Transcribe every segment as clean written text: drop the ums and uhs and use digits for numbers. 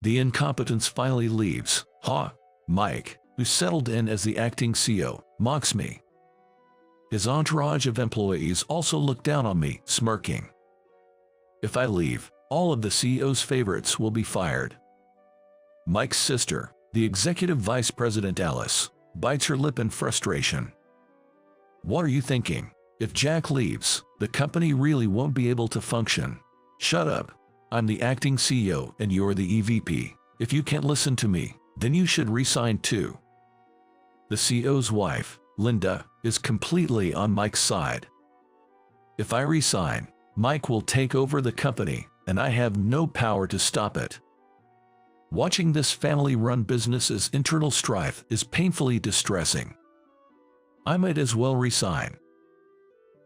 The incompetence finally leaves. Ha! Mike, who settled in as the acting CEO, mocks me. His entourage of employees also look down on me, smirking. If I leave, all of the CEO's favorites will be fired. Mike's sister, the executive vice president Alice, bites her lip in frustration. What are you thinking? If Jack leaves, the company really won't be able to function. Shut up. I'm the acting CEO and you're the EVP. If you can't listen to me, then you should resign too. The CEO's wife, Linda, is completely on Mike's side. If I resign, Mike will take over the company, and I have no power to stop it. Watching this family-run business's internal strife is painfully distressing. I might as well resign.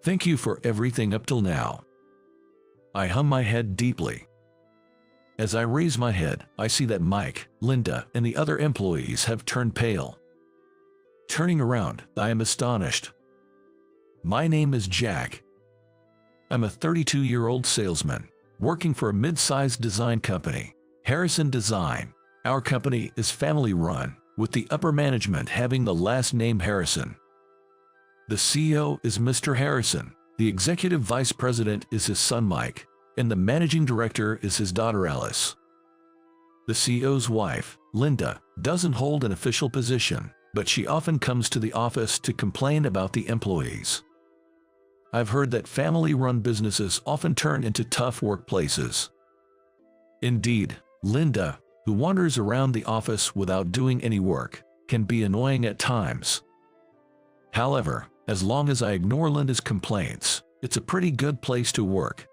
Thank you for everything up till now. I hum my head deeply. As I raise my head, I see that Mike, Linda, and the other employees have turned pale. Turning around, I am astonished. My name is Jack. I'm a 32-year-old salesman, working for a mid-sized design company, Harrison Design. Our company is family-run, with the upper management having the last name Harrison. The CEO is Mr. Harrison, the executive vice president is his son Mike, and the managing director is his daughter Alice. The CEO's wife, Linda, doesn't hold an official position, but she often comes to the office to complain about the employees. I've heard that family-run businesses often turn into tough workplaces. Indeed, Linda, who wanders around the office without doing any work, can be annoying at times. However, as long as I ignore Linda's complaints, it's a pretty good place to work.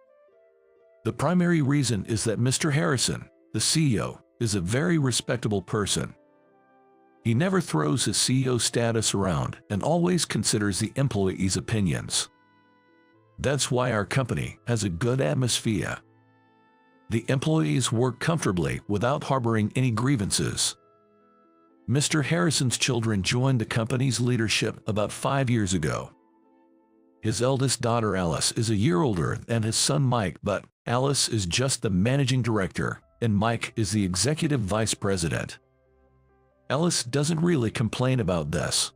The primary reason is that Mr. Harrison, the CEO, is a very respectable person. He never throws his CEO status around and always considers the employees' opinions. That's why our company has a good atmosphere. The employees work comfortably without harboring any grievances. Mr. Harrison's children joined the company's leadership about 5 years ago. His eldest daughter Alice is a year older than his son Mike, but Alice is just the managing director, and Mike is the executive vice president. Alice doesn't really complain about this.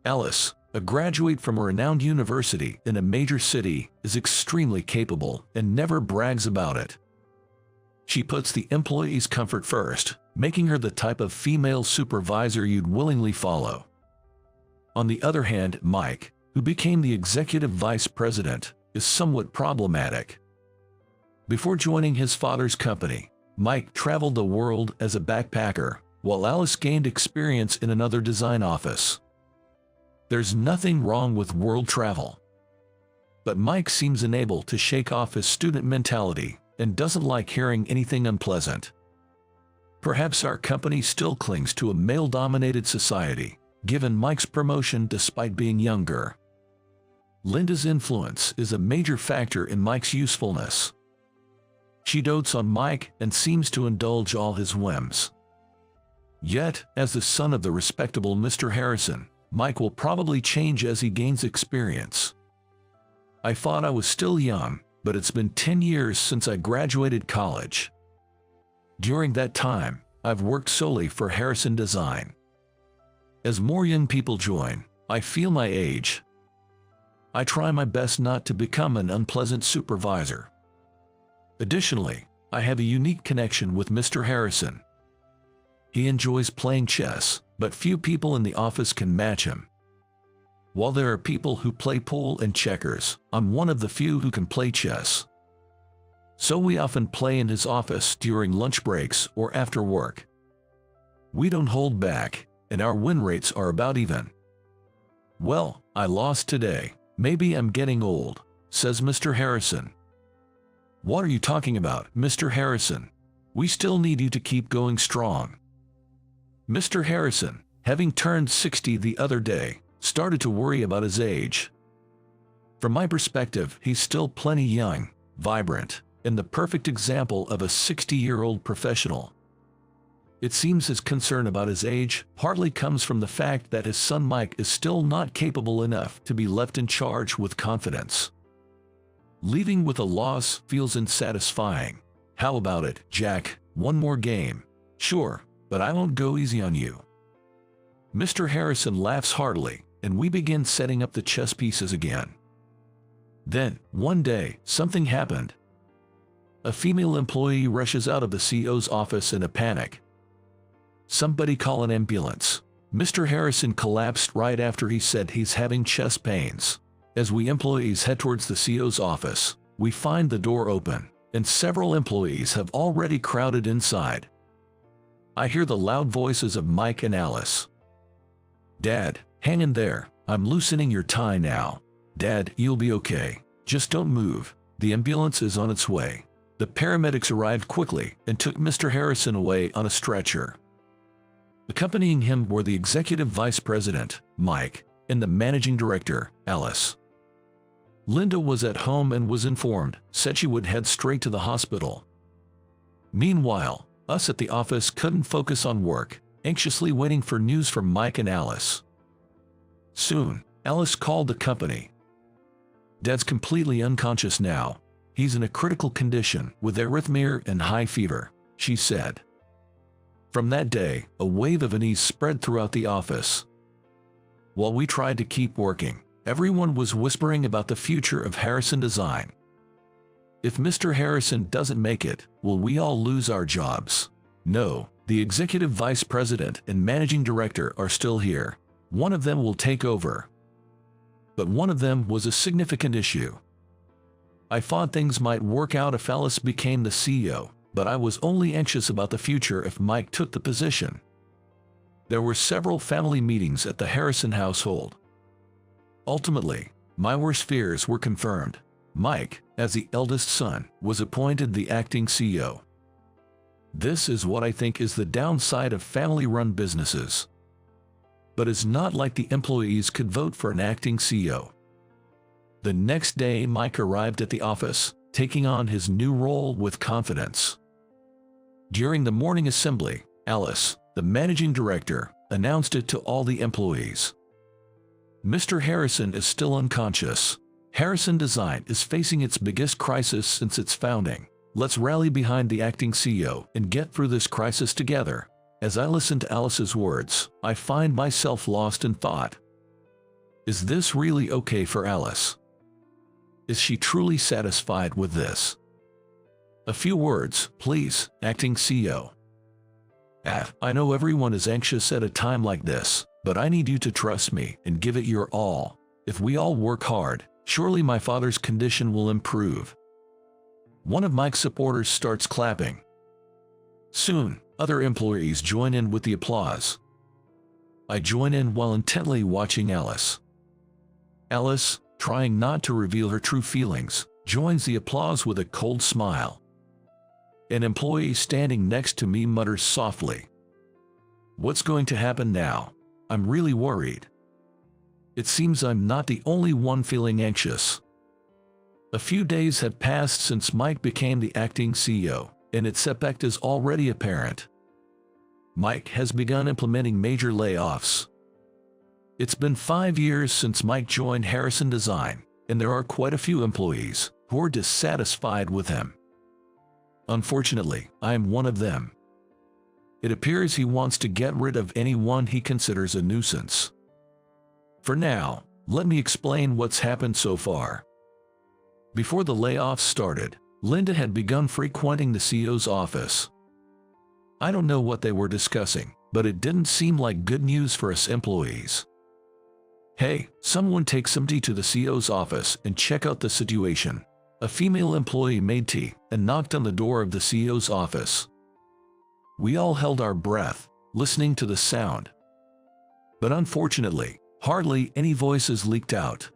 Alice, a graduate from a renowned university in a major city, is extremely capable and never brags about it. She puts the employees' comfort first, making her the type of female supervisor you'd willingly follow. On the other hand, Mike, who became the executive vice president, is somewhat problematic. Before joining his father's company, Mike traveled the world as a backpacker, while Alice gained experience in another design office. There's nothing wrong with world travel. But Mike seems unable to shake off his student mentality and doesn't like hearing anything unpleasant. Perhaps our company still clings to a male-dominated society, given Mike's promotion despite being younger. Linda's influence is a major factor in Mike's usefulness. She dotes on Mike and seems to indulge all his whims. Yet, as the son of the respectable Mr. Harrison, Mike will probably change as he gains experience. I thought I was still young, but it's been 10 years since I graduated college. During that time, I've worked solely for Harrison Design. As more young people join, I feel my age. I try my best not to become an unpleasant supervisor. Additionally, I have a unique connection with Mr. Harrison. He enjoys playing chess, but few people in the office can match him. While there are people who play pool and checkers, I'm one of the few who can play chess. So we often play in his office during lunch breaks or after work. We don't hold back, and our win rates are about even. Well, I lost today. Maybe I'm getting old, says Mr. Harrison. What are you talking about, Mr. Harrison? We still need you to keep going strong. Mr. Harrison, having turned 60 the other day, started to worry about his age. From my perspective, he's still plenty young, vibrant, and the perfect example of a 60-year-old professional. It seems his concern about his age partly comes from the fact that his son Mike is still not capable enough to be left in charge with confidence. Leaving with a loss feels unsatisfying. How about it, Jack? One more game. Sure, but I won't go easy on you. Mr. Harrison laughs heartily, and we begin setting up the chess pieces again. Then, one day, something happened. A female employee rushes out of the CEO's office in a panic. "Somebody call an ambulance." Mr. Harrison collapsed right after he said he's having chest pains. As we employees head towards the CEO's office, we find the door open, and several employees have already crowded inside. I hear the loud voices of Mike and Alice. "Dad, hang in there. I'm loosening your tie now. Dad, you'll be okay. Just don't move. The ambulance is on its way." The paramedics arrived quickly and took Mr. Harrison away on a stretcher. Accompanying him were the executive vice president, Mike, and the managing director, Alice. Linda was at home and was informed, said she would head straight to the hospital. Meanwhile, us at the office couldn't focus on work, anxiously waiting for news from Mike and Alice. Soon, Alice called the company. "Dad's completely unconscious now. He's in a critical condition with arrhythmia and high fever," she said. From that day, a wave of unease spread throughout the office. While we tried to keep working, everyone was whispering about the future of Harrison Design. If Mr. Harrison doesn't make it, will we all lose our jobs? No, the executive vice president and managing director are still here. One of them will take over. But one of them was a significant issue. I thought things might work out if Alice became the CEO, but I was only anxious about the future if Mike took the position. There were several family meetings at the Harrison household. Ultimately, my worst fears were confirmed. Mike, as the eldest son, was appointed the acting CEO. This is what I think is the downside of family-run businesses. But it's not like the employees could vote for an acting CEO. The next day, Mike arrived at the office, taking on his new role with confidence. During the morning assembly, Alice, the managing director, announced it to all the employees. "Mr. Harrison is still unconscious. Harrison Design is facing its biggest crisis since its founding. Let's rally behind the acting CEO and get through this crisis together." As I listened to Alice's words, I find myself lost in thought. Is this really okay for Alice? Is she truly satisfied with this? "A few words, please, acting CEO." I know everyone is anxious at a time like this, but I need you to trust me and give it your all. If we all work hard, surely my father's condition will improve." One of Mike's supporters starts clapping. Soon, other employees join in with the applause. I join in while intently watching Alice. Alice, trying not to reveal her true feelings, joins the applause with a cold smile. An employee standing next to me mutters softly, "What's going to happen now? I'm really worried." It seems I'm not the only one feeling anxious. A few days have passed since Mike became the acting CEO, and its effect is already apparent. Mike has begun implementing major layoffs. It's been 5 years since Mike joined Harrison Design, and there are quite a few employees who are dissatisfied with him. Unfortunately, I am one of them. It appears he wants to get rid of anyone he considers a nuisance. For now, let me explain what's happened so far. Before the layoffs started, Linda had begun frequenting the CEO's office. I don't know what they were discussing, but it didn't seem like good news for us employees. "Hey, someone take somebody to the CEO's office and check out the situation." A female employee made tea and knocked on the door of the CEO's office. We all held our breath, listening to the sound. But unfortunately, hardly any voices leaked out.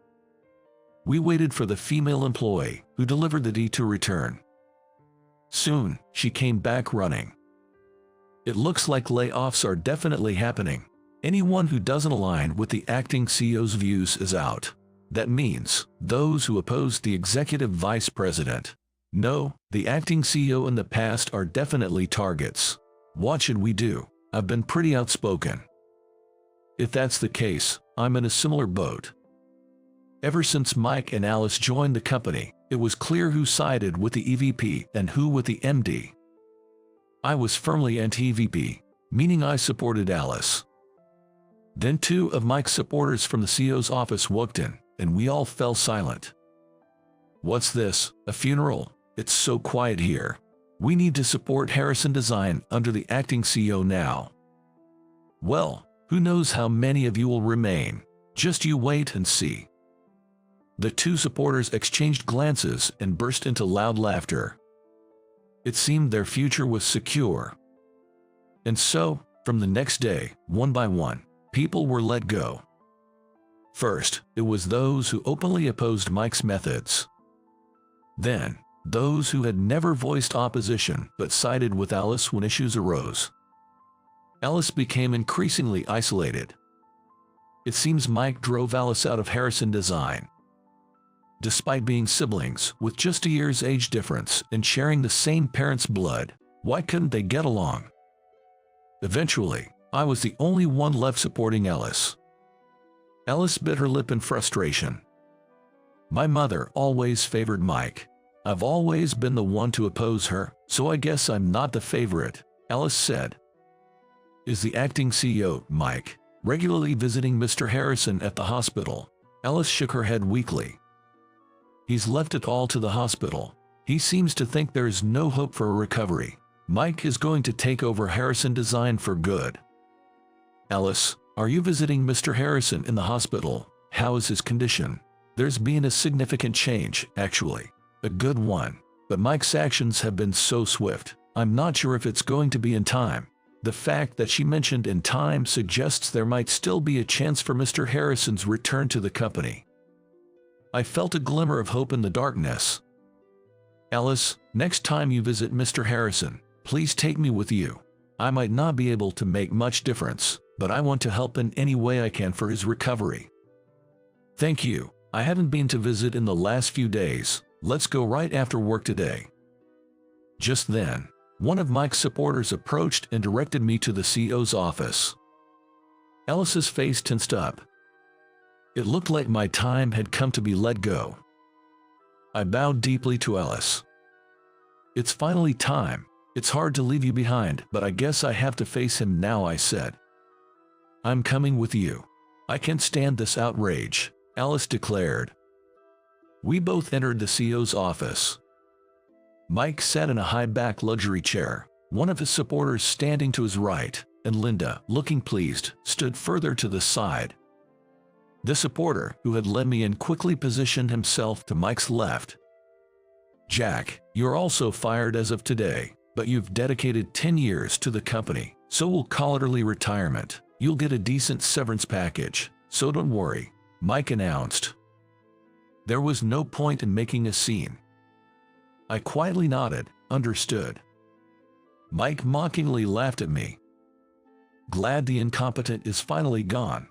We waited for the female employee who delivered the tea to return. Soon, she came back running. "It looks like layoffs are definitely happening. Anyone who doesn't align with the acting CEO's views is out. That means those who oppose the executive vice president. No, the acting CEO in the past are definitely targets. What should we do? I've been pretty outspoken." If that's the case, I'm in a similar boat. Ever since Mike and Alice joined the company, it was clear who sided with the EVP and who with the MD. I was firmly anti-VP, meaning I supported Alice. Then two of Mike's supporters from the CEO's office walked in, and we all fell silent. "What's this, a funeral? It's so quiet here. We need to support Harrison Design under the acting CEO now." "Well, who knows how many of you will remain? Just you wait and see." The two supporters exchanged glances and burst into loud laughter. It seemed their future was secure. And so, from the next day, one by one, people were let go. First, it was those who openly opposed Mike's methods. Then, those who had never voiced opposition but sided with Alice when issues arose. Alice became increasingly isolated. It seems Mike drove Alice out of Harrison Design. Despite being siblings with just a year's age difference and sharing the same parents' blood, why couldn't they get along? Eventually, I was the only one left supporting Alice. Alice bit her lip in frustration. "My mother always favored Mike. I've always been the one to oppose her, so I guess I'm not the favorite," Alice said. "Is the acting CEO, Mike, regularly visiting Mr. Harrison at the hospital?" Alice shook her head weakly. "He's left it all to the hospital. He seems to think there is no hope for a recovery. Mike is going to take over Harrison Design for good." "Alice, are you visiting Mr. Harrison in the hospital? How is his condition?" "There's been a significant change, actually. A good one. But Mike's actions have been so swift, I'm not sure if it's going to be in time." The fact that she mentioned in time suggests there might still be a chance for Mr. Harrison's return to the company. I felt a glimmer of hope in the darkness. "Alice, next time you visit Mr. Harrison, please take me with you. I might not be able to make much difference, but I want to help in any way I can for his recovery." "Thank you. I haven't been to visit in the last few days. Let's go right after work today." Just then, one of Mike's supporters approached and directed me to the CEO's office. Alice's face tensed up. It looked like my time had come to be let go. I bowed deeply to Alice. "It's finally time. It's hard to leave you behind, but I guess I have to face him now," I said. "I'm coming with you. I can't stand this outrage," Alice declared. We both entered the CEO's office. Mike sat in a high-back luxury chair, one of his supporters standing to his right, and Linda, looking pleased, stood further to the side. The supporter, who had led me in, quickly positioned himself to Mike's left. "Jack, you're also fired as of today, but you've dedicated 10 years to the company, so we'll call it early retirement. You'll get a decent severance package, so don't worry," Mike announced. There was no point in making a scene. I quietly nodded, understood. Mike mockingly laughed at me. "Glad the incompetent is finally gone."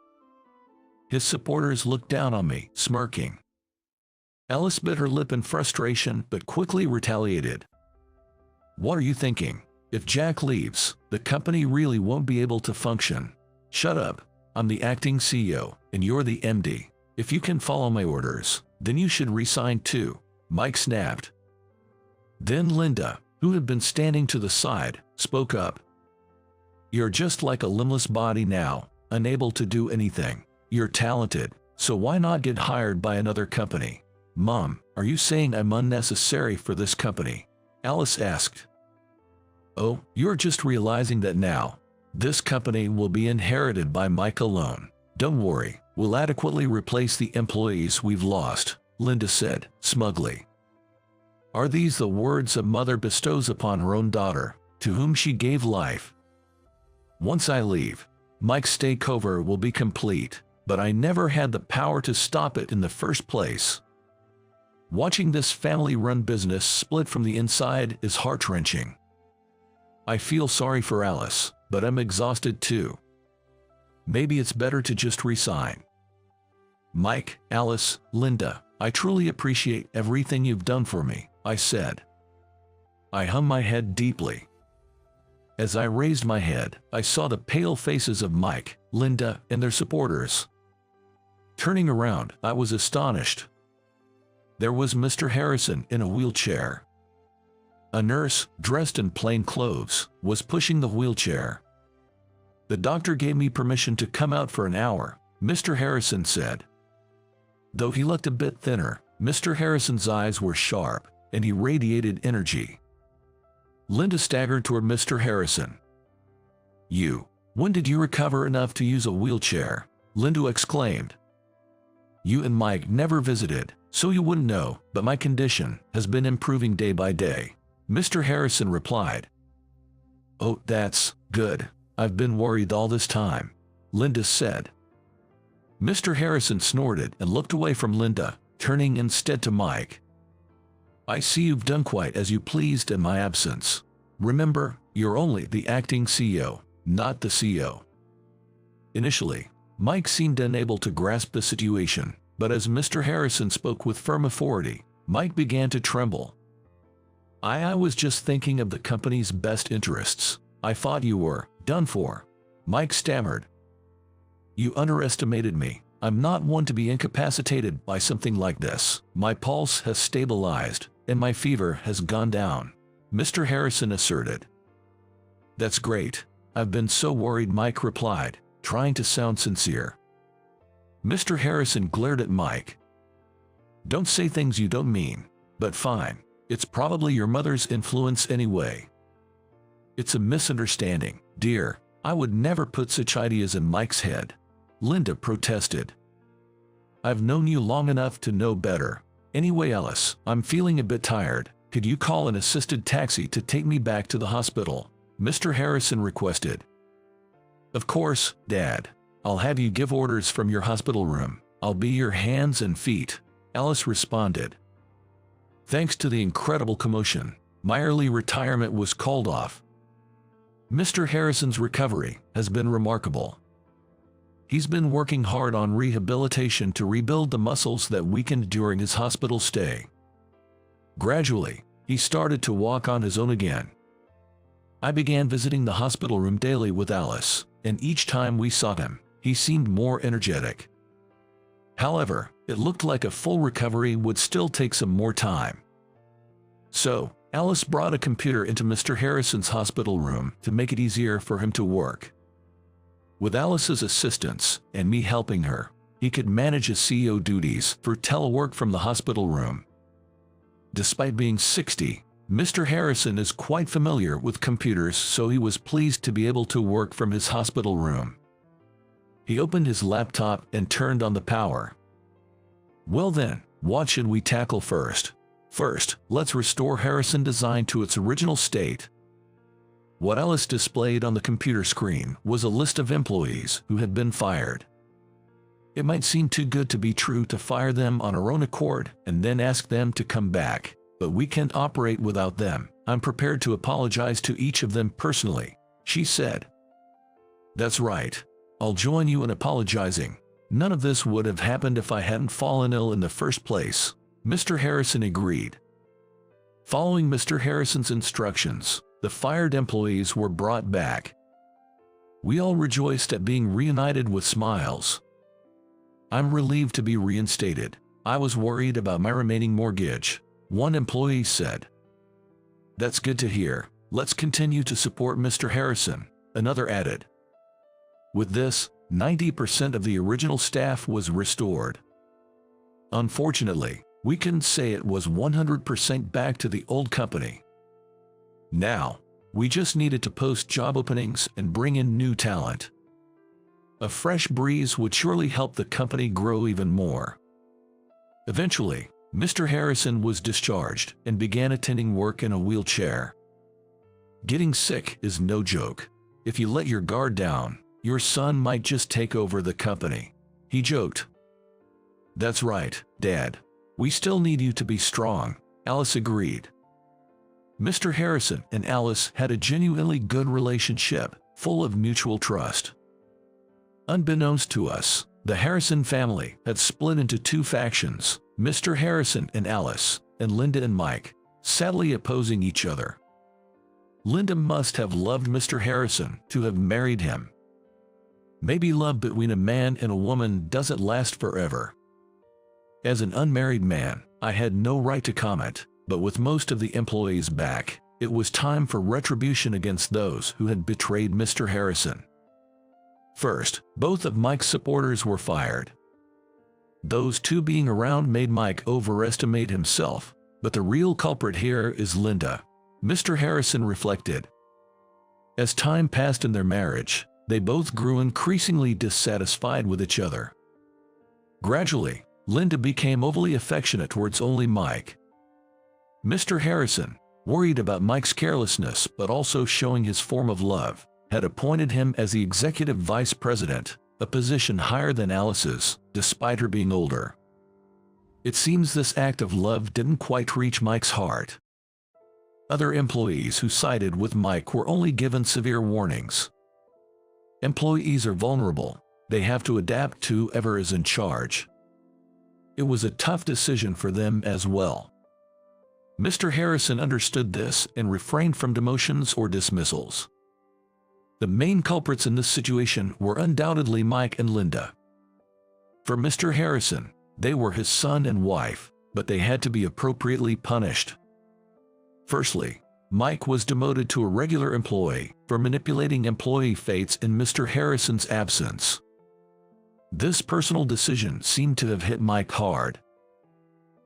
His supporters looked down on me, smirking. Alice bit her lip in frustration but quickly retaliated. "What are you thinking? If Jack leaves, the company really won't be able to function." "Shut up. I'm the acting CEO, and you're the MD. If you can follow my orders, then you should resign too," Mike snapped. Then Linda, who had been standing to the side, spoke up. "You're just like a limbless body now, unable to do anything. You're talented, so why not get hired by another company?" "Mom, are you saying I'm unnecessary for this company?" Alice asked. "Oh, you're just realizing that now. This company will be inherited by Mike alone. Don't worry, we'll adequately replace the employees we've lost," Linda said, smugly. Are these the words a mother bestows upon her own daughter, to whom she gave life? Once I leave, Mike's takeover will be complete, but I never had the power to stop it in the first place. Watching this family-run business split from the inside is heart-wrenching. I feel sorry for Alice, but I'm exhausted too. Maybe it's better to just resign. "Mike, Alice, Linda, I truly appreciate everything you've done for me," I said. I hung my head deeply. As I raised my head, I saw the pale faces of Mike, Linda, and their supporters. Turning around, I was astonished. There was Mr. Harrison in a wheelchair. A nurse, dressed in plain clothes, was pushing the wheelchair. "The doctor gave me permission to come out for an hour," Mr. Harrison said. Though he looked a bit thinner, Mr. Harrison's eyes were sharp, and he radiated energy. Linda staggered toward Mr. Harrison. When did you recover enough to use a wheelchair?" Linda exclaimed. "You and Mike never visited, so you wouldn't know, but my condition has been improving day by day," Mr. Harrison replied. "Oh, that's good. I've been worried all this time," Linda said. Mr. Harrison snorted and looked away from Linda, turning instead to Mike. "I see you've done quite as you pleased in my absence. Remember, you're only the acting CEO, not the CEO." Initially, Mike seemed unable to grasp the situation, but as Mr. Harrison spoke with firm authority, Mike began to tremble. I was just thinking of the company's best interests. I thought you were done for," Mike stammered. "You underestimated me. I'm not one to be incapacitated by something like this. My pulse has stabilized, and my fever has gone down," Mr. Harrison asserted. "That's great. I've been so worried," Mike replied, trying to sound sincere. Mr. Harrison glared at Mike. "Don't say things you don't mean, but fine. It's probably your mother's influence anyway." "It's a misunderstanding, dear. I would never put such ideas in Mike's head," Linda protested. "I've known you long enough to know better. Anyway, Alice, I'm feeling a bit tired. Could you call an assisted taxi to take me back to the hospital?" Mr. Harrison requested. "Of course, Dad. I'll have you give orders from your hospital room. I'll be your hands and feet," Alice responded. Thanks to the incredible commotion, my early retirement was called off. Mr. Harrison's recovery has been remarkable. He's been working hard on rehabilitation to rebuild the muscles that weakened during his hospital stay. Gradually, he started to walk on his own again. I began visiting the hospital room daily with Alice, and each time we saw him, he seemed more energetic. However, it looked like a full recovery would still take some more time. So, Alice brought a computer into Mr. Harrison's hospital room to make it easier for him to work. With Alice's assistance and me helping her, he could manage his CEO duties for telework from the hospital room. Despite being 60, Mr. Harrison is quite familiar with computers, so he was pleased to be able to work from his hospital room. He opened his laptop and turned on the power. "Well then, what should we tackle first? First, let's restore Harrison Design to its original state." What Alice displayed on the computer screen was a list of employees who had been fired. It might seem too good to be true to fire them on our own accord and then ask them to come back, but we can't operate without them. I'm prepared to apologize to each of them personally, she said. "That's right. I'll join you in apologizing. None of this would have happened if I hadn't fallen ill in the first place," Mr. Harrison agreed. Following Mr. Harrison's instructions, the fired employees were brought back. We all rejoiced at being reunited with smiles. "I'm relieved to be reinstated. I was worried about my remaining mortgage," one employee said. "That's good to hear. Let's continue to support Mr. Harrison," another added. With this, 90% of the original staff was restored. Unfortunately, we couldn't say it was 100% back to the old company. Now, we just needed to post job openings and bring in new talent. A fresh breeze would surely help the company grow even more. Eventually, Mr. Harrison was discharged and began attending work in a wheelchair. Getting sick is no joke. If you let your guard down, your son might just take over the company, he joked. "That's right, Dad. We still need you to be strong," Alice agreed. Mr. Harrison and Alice had a genuinely good relationship, full of mutual trust. Unbeknownst to us, the Harrison family had split into two factions, Mr. Harrison and Alice, and Linda and Mike, sadly opposing each other. Linda must have loved Mr. Harrison to have married him. Maybe love between a man and a woman doesn't last forever. As an unmarried man, I had no right to comment, but with most of the employees back, It was time for retribution against those who had betrayed Mr. Harrison. First, both of Mike's supporters were fired. Those two being around made Mike overestimate himself, but the real culprit here is Linda. Mr. Harrison reflected. As time passed in their marriage, they both grew increasingly dissatisfied with each other. Gradually, Linda became overly affectionate towards only Mike. Mr. Harrison, worried about Mike's carelessness but also showing his form of love, had appointed him as the executive vice president, a position higher than Alice's, despite her being older. It seems this act of love didn't quite reach Mike's heart. Other employees who sided with Mike were only given severe warnings. Employees are vulnerable. They have to adapt to whoever is in charge. It was a tough decision for them as well. Mr. Harrison understood this and refrained from demotions or dismissals. The main culprits in this situation were undoubtedly Mike and Linda. For Mr. Harrison, they were his son and wife, but they had to be appropriately punished. Firstly, Mike was demoted to a regular employee for manipulating employee fates in Mr. Harrison's absence. This personal decision seemed to have hit Mike hard.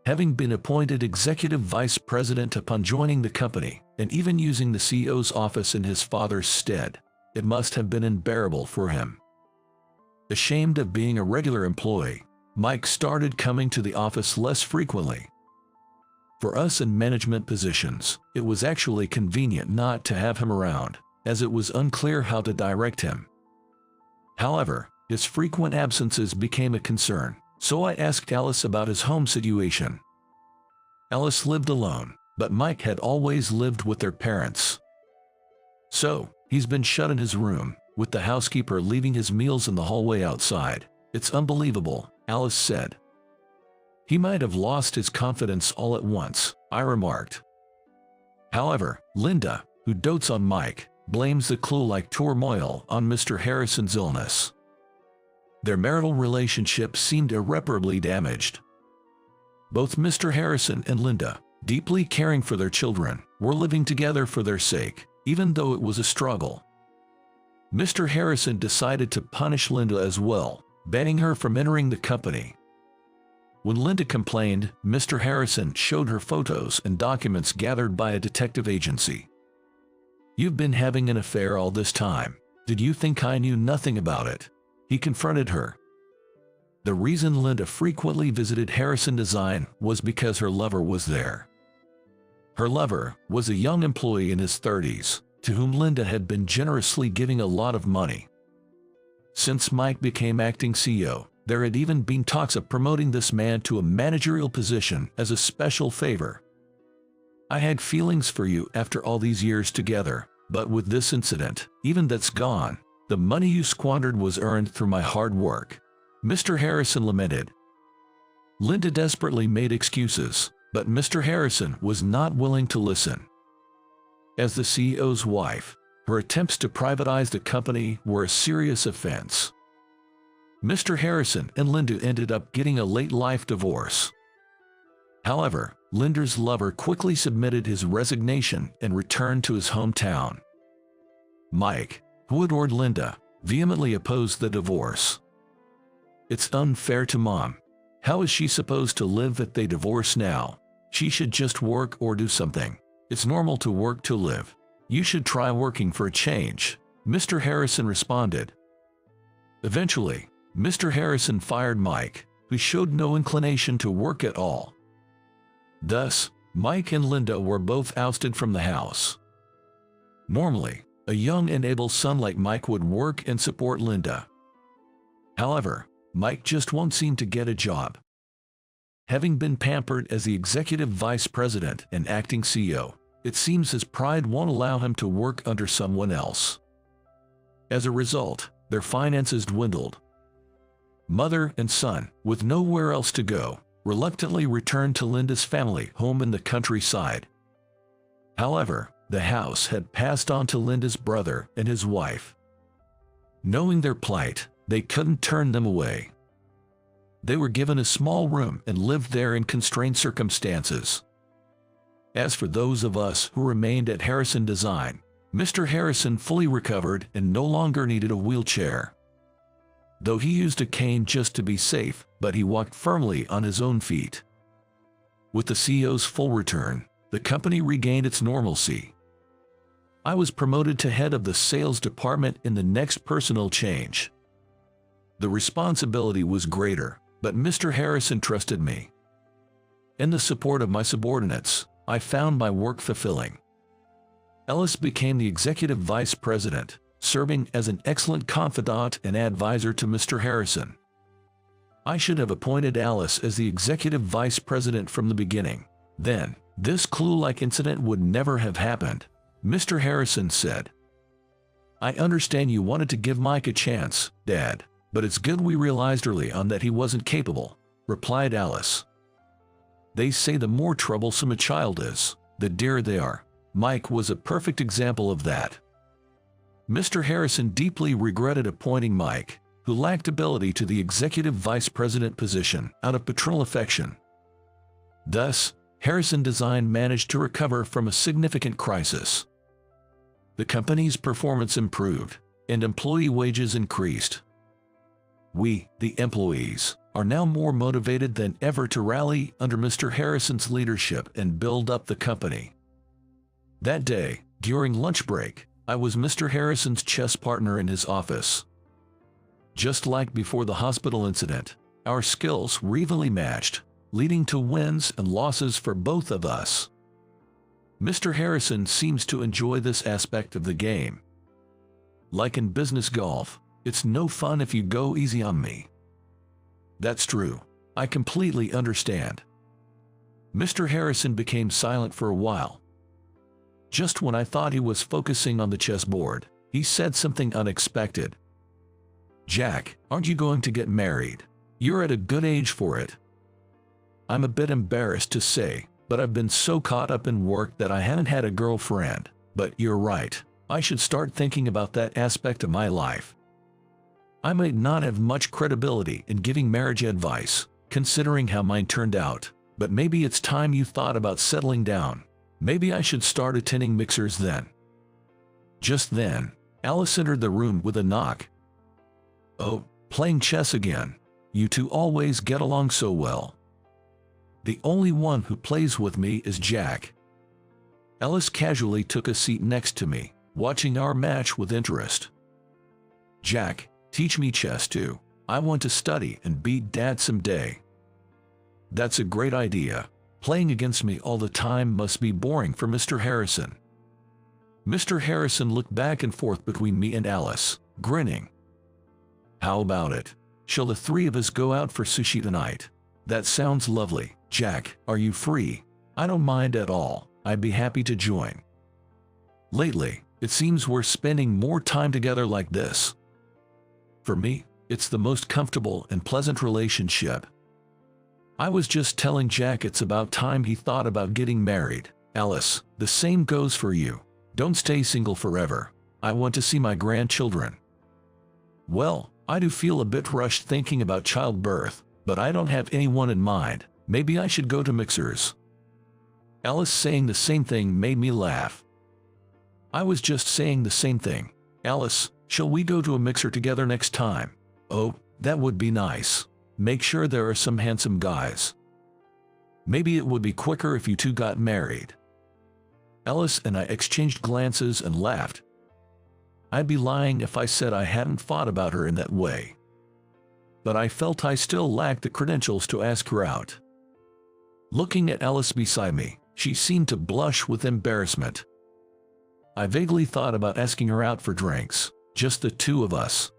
Having been appointed executive vice president upon joining the company, and even using the CEO's office in his father's stead, it must have been unbearable for him. Ashamed of being a regular employee, Mike started coming to the office less frequently. For us in management positions, it was actually convenient not to have him around, as it was unclear how to direct him. However, his frequent absences became a concern, so I asked Alice about his home situation. Alice lived alone, but Mike had always lived with their parents. So, he's been shut in his room, with the housekeeper leaving his meals in the hallway outside. It's unbelievable, Alice said. He might have lost his confidence all at once, I remarked. However, Linda, who dotes on Mike, blames the clue-like turmoil on Mr. Harrison's illness. Their marital relationship seemed irreparably damaged. Both Mr. Harrison and Linda, deeply caring for their children, were living together for their sake, even though it was a struggle. Mr. Harrison decided to punish Linda as well, banning her from entering the company. When Linda complained, Mr. Harrison showed her photos and documents gathered by a detective agency. "You've been having an affair all this time. Did you think I knew nothing about it?" he confronted her. The reason Linda frequently visited Harrison Design was because her lover was there. Her lover was a young employee in his 30s, to whom Linda had been generously giving a lot of money. Since Mike became acting CEO, there had even been talks of promoting this man to a managerial position as a special favor. "I had feelings for you after all these years together, but with this incident, even that's gone. The money you squandered was earned through my hard work," Mr. Harrison lamented. Linda desperately made excuses, but Mr. Harrison was not willing to listen. As the CEO's wife, her attempts to privatize the company were a serious offense. Mr. Harrison and Linda ended up getting a late-life divorce. However, Linda's lover quickly submitted his resignation and returned to his hometown. Mike, who adored Linda, vehemently opposed the divorce. "It's unfair to Mom. How is she supposed to live if they divorce now? She should just work or do something. It's normal to work to live. You should try working for a change," Mr. Harrison responded. Eventually, Mr. Harrison fired Mike, who showed no inclination to work at all. Thus, Mike and Linda were both ousted from the house. Normally, a young and able son like Mike would work and support Linda. However, Mike just won't seem to get a job. Having been pampered as the executive vice president and acting CEO, it seems his pride won't allow him to work under someone else. As a result, their finances dwindled. Mother and son, with nowhere else to go, reluctantly returned to Linda's family home in the countryside. However, the house had passed on to Linda's brother and his wife. Knowing their plight, they couldn't turn them away. They were given a small room and lived there in constrained circumstances. As for those of us who remained at Harrison Design, Mr. Harrison fully recovered and no longer needed a wheelchair. Though he used a cane just to be safe, but he walked firmly on his own feet. With the CEO's full return, the company regained its normalcy. I was promoted to head of the sales department in the next personnel change. The responsibility was greater, but Mr. Harrison trusted me. In the support of my subordinates, I found my work fulfilling. Ellis became the executive vice president, serving as an excellent confidant and advisor to Mr. Harrison. I should have appointed Alice as the executive vice president from the beginning. Then, this clue-like incident would never have happened. Mr. Harrison said, "I understand you wanted to give Mike a chance, Dad, but it's good we realized early on that he wasn't capable," replied Alice. "They say the more troublesome a child is, the dearer they are. Mike was a perfect example of that." Mr. Harrison deeply regretted appointing Mike, who lacked ability, to the executive vice president position out of paternal affection. Thus, Harrison Design managed to recover from a significant crisis. The company's performance improved, and employee wages increased. We, the employees, are now more motivated than ever to rally under Mr. Harrison's leadership and build up the company. That day, during lunch break, I was Mr. Harrison's chess partner in his office. Just like before the hospital incident, our skills were evenly matched, leading to wins and losses for both of us. Mr. Harrison seems to enjoy this aspect of the game. Like in business golf, it's no fun if you go easy on me. That's true. I completely understand. Mr. Harrison became silent for a while. Just when I thought he was focusing on the chessboard, he said something unexpected. "Jack, aren't you going to get married? You're at a good age for it." I'm a bit embarrassed to say, but I've been so caught up in work that I haven't had a girlfriend. But you're right, I should start thinking about that aspect of my life. I might not have much credibility in giving marriage advice, considering how mine turned out, but maybe it's time you thought about settling down. Maybe I should start attending mixers then. Just then, Alice entered the room with a knock. "Oh, playing chess again. You two always get along so well." "The only one who plays with me is Jack." Alice casually took a seat next to me, watching our match with interest. "Jack, teach me chess too. I want to study and beat Dad someday." "That's a great idea. Playing against me all the time must be boring for Mr. Harrison." Mr. Harrison looked back and forth between me and Alice, grinning. "How about it? Shall the three of us go out for sushi tonight?" "That sounds lovely. Jack, are you free?" "I don't mind at all. I'd be happy to join." Lately, it seems we're spending more time together like this. For me, it's the most comfortable and pleasant relationship. I was just telling Jack it's about time he thought about getting married. Alice, the same goes for you. Don't stay single forever. I want to see my grandchildren. Well, I do feel a bit rushed thinking about childbirth, but I don't have anyone in mind. Maybe I should go to mixers. Alice saying the same thing made me laugh. I was just saying the same thing. "Alice, shall we go to a mixer together next time?" "Oh, that would be nice. Make sure there are some handsome guys. Maybe it would be quicker if you two got married." Alice and I exchanged glances and laughed. I'd be lying if I said I hadn't thought about her in that way. But I felt I still lacked the credentials to ask her out. Looking at Alice beside me, she seemed to blush with embarrassment. I vaguely thought about asking her out for drinks, just the two of us,